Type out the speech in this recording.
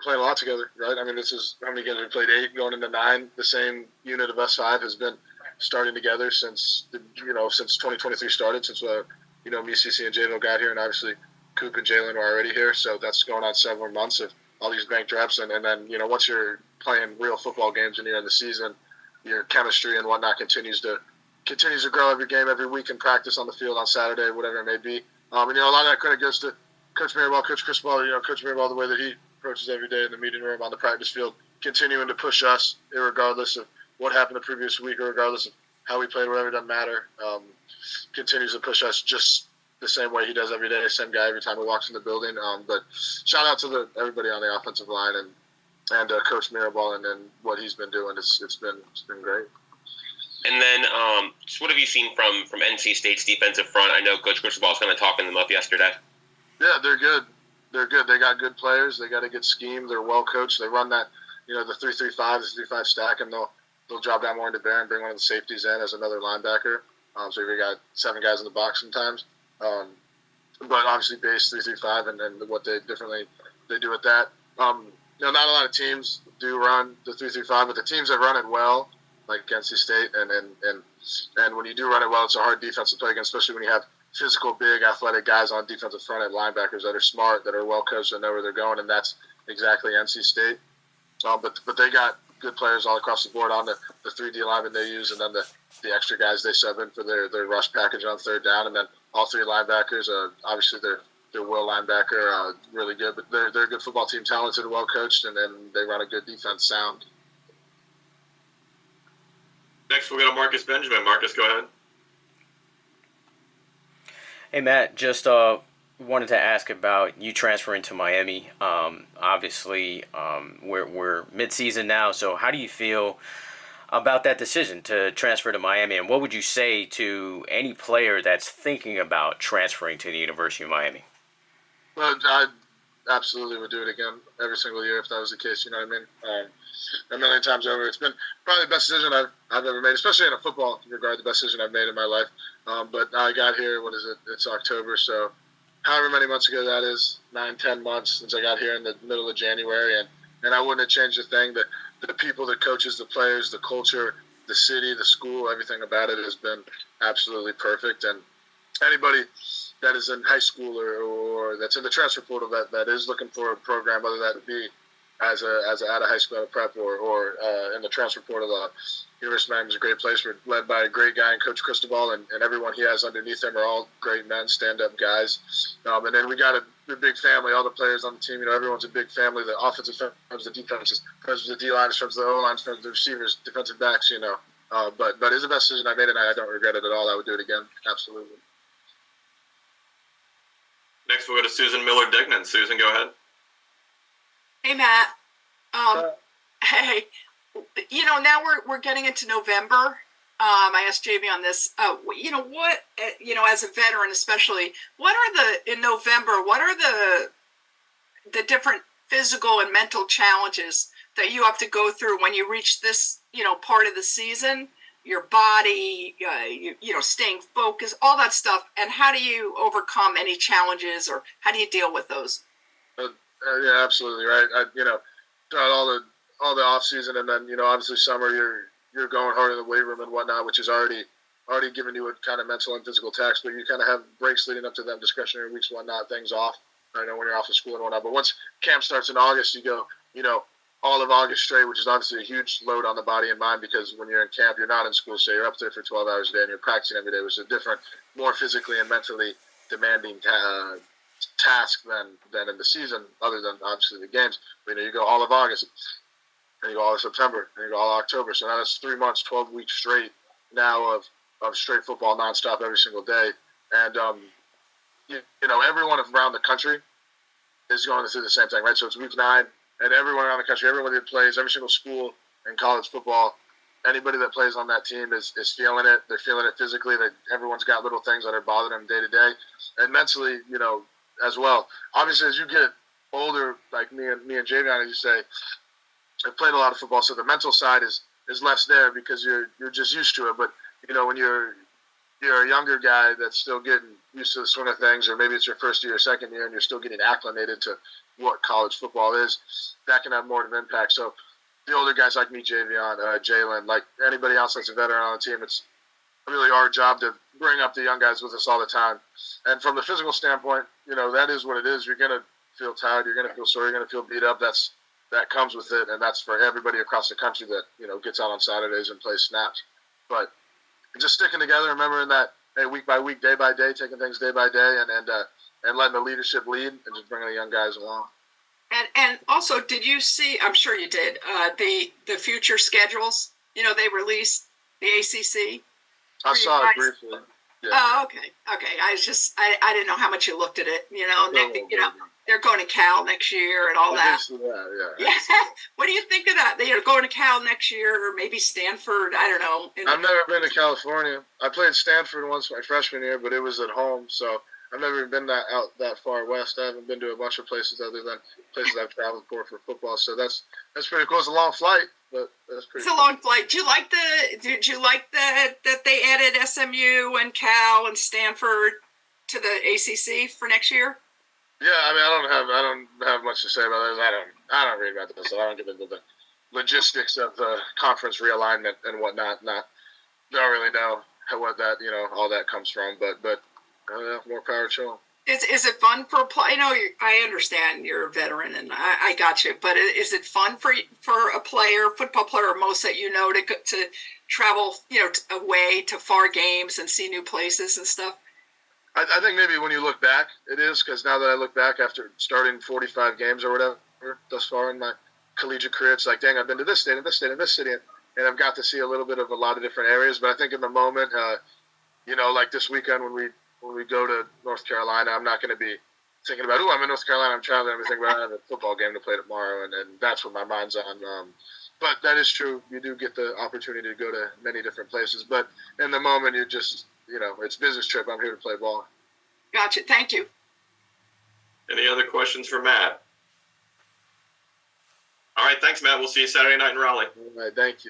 playing a lot together, right? I mean, this is how many games we played? 8 going into 9. The same unit of us 5 has been starting together since 2023 started, since me, CC, and Jadel got here, and obviously Coop and Jalen were already here. So that's going on several months of all these banked reps, and then once you're playing real football games and you're in the season, your chemistry and whatnot continues to grow every game, every week in practice, on the field, on Saturday, whatever it may be. And a lot of that credit goes to Coach Mirabal, Coach Cristobal. Coach Mirabal, the way that he approaches every day in the meeting room, on the practice field, continuing to push us, regardless of what happened the previous week, or regardless of how we played, whatever, it doesn't matter. Continues to push us just the same way he does every day, same guy every time he walks in the building. But shout out to everybody on the offensive line and Coach Mirabal and what he's been doing. It's been great. And then, just what have you seen from NC State's defensive front? I know Coach Cristobal was kind of talking them up yesterday. Yeah, they're good. They got good players. They got a good scheme. They're well coached. They run that, the 3-3-5, the 3-5 stack, and they'll drop down more into bear and bring one of the safeties in as another linebacker. So you got 7 guys in the box sometimes. But obviously base 3-3-5 and what they do with that. Not a lot of teams do run the 3-3-5, but the teams that run it well, like NC State, and when you do run it well, it's a hard defense to play against, especially when you have physical, big, athletic guys on defensive front end, linebackers that are smart, that are well coached, and know where they're going, and that's exactly NC State. But they got good players all across the board on the 3D linemen they use, and then the extra guys they sub in for their rush package on third down, and then all 3 linebackers. Obviously, they're Will linebacker, really good, but they're a good football team, talented, well coached, and then they run a good defense, sound. Next, we'll go to Marcus Benjamin. Marcus, go ahead. Hey, Matt, just wanted to ask about you transferring to Miami. Obviously, we're mid-season now, so how do you feel about that decision to transfer to Miami, and what would you say to any player that's thinking about transferring to the University of Miami? Well, I absolutely would do it again every single year if that was the case. You know what I mean? A million times over. It's been probably the best decision I've ever made, especially in a football regard, the best decision I've made in my life. But I got here, it's October, so however many months ago that is, 9-10 months since I got here in the middle of January, and I wouldn't have changed a thing. The people, the coaches, the players, the culture, the city, the school, everything about it has been absolutely perfect. And anybody that is in high school or that's in the transfer portal that is looking for a program, whether that be as out of high school, out of prep, or in the transfer portal, University of Miami is a great place. We're led by a great guy in Coach Cristobal, and everyone he has underneath him are all great men, stand-up guys. And then we got a big family, all the players on the team. Everyone's a big family. The offensive friends, the defenses, friends with the D-liners, friends with the O-lines, friends with the receivers, defensive backs, But it's the best decision I made, and I don't regret it at all. I would do it again, absolutely. Next, we'll go to Susan Miller-Dignan. Susan, go ahead. Hey, Matt. Hey, now we're getting into November. I asked JV on this. What, as a veteran especially, in November, what are the different physical and mental challenges that you have to go through when you reach this, part of the season? Your body, staying focused, all that stuff. And how do you overcome any challenges, or how do you deal with those? Yeah, absolutely right. Throughout all the off season, and then obviously summer, you're going hard in the weight room and whatnot, which is already giving you a kind of mental and physical tax. But you kind of have breaks leading up to them, discretionary weeks, whatnot, things off. I know when you're off of school and whatnot. But once camp starts in August, you go, all of August straight, which is obviously a huge load on the body and mind, because when you're in camp, you're not in school, so you're up there for 12 hours a day and you're practicing every day, which is a different, more physically and mentally demanding task than in the season, other than obviously the games. You go all of August, and you go all of September, and you go all of October. So now that's 3 months, 12 weeks straight now of straight football nonstop every single day. And everyone around the country is going through the same thing, right? So it's week 9. And everyone around the country, everyone that plays, every single school in college football, anybody that plays on that team is feeling it. They're feeling it physically. Everyone's got little things that are bothering them day to day, and mentally, as well. Obviously, as you get older, like me and Javion, as you say, I've played a lot of football, so the mental side is less there because you're just used to it. But when you're a younger guy that's still getting used to the swing of things, or maybe it's your first year or second year, and you're still getting acclimated to what college football is, that can have more of an impact. So the older guys like me, Javion, Jalen, like anybody else that's a veteran on the team, it's really our job to bring up the young guys with us all the time. And from the physical standpoint, that is what it is. You're going to feel tired. You're going to feel sore. You're going to feel beat up. That comes with it, and that's for everybody across the country that gets out on Saturdays and plays snaps. But just sticking together, remembering that week by week, day by day, taking things day by day, and letting the leadership lead, and just bringing the young guys along. And also, did you see? I'm sure you did. The future schedules. They released the ACC. I saw it briefly. Yeah. Oh, okay. I didn't know how much you looked at it. They're going to Cal next year and all that. Yeah. What do you think of that? They are going to Cal next year, or maybe Stanford. I don't know. I've never been to California. I played Stanford once my freshman year, but it was at home, so I've never been out that far west. I haven't been to a bunch of places other than places I've traveled for football. So that's pretty cool. It's a long flight, but that's pretty. It's a long flight. Did you like that they added SMU and Cal and Stanford to the ACC for next year? Yeah, I don't have much to say about this. I don't read about this. So I don't get into the logistics of the conference realignment and whatnot. Don't really know what that all that comes from. But more power to them. Is it fun for a player? I understand you're a veteran, and I got you. But is it fun for a player, football player, or most that to travel away to far games and see new places and stuff? I think maybe when you look back, it is, because now that I look back after starting 45 games or whatever thus far in my collegiate career, it's like, dang, I've been to this state and this state and this city, and I've got to see a little bit of a lot of different areas. But I think in the moment, like this weekend when we go to North Carolina, I'm not going to be thinking about, I'm in North Carolina, I'm traveling. I'm thinking about I have a football game to play tomorrow, and that's what my mind's on. But that is true. You do get the opportunity to go to many different places. But in the moment, you're just, it's business trip. I'm here to play ball. Gotcha. Thank you. Any other questions for Matt? All right. Thanks, Matt. We'll see you Saturday night in Raleigh. All right. Thank you.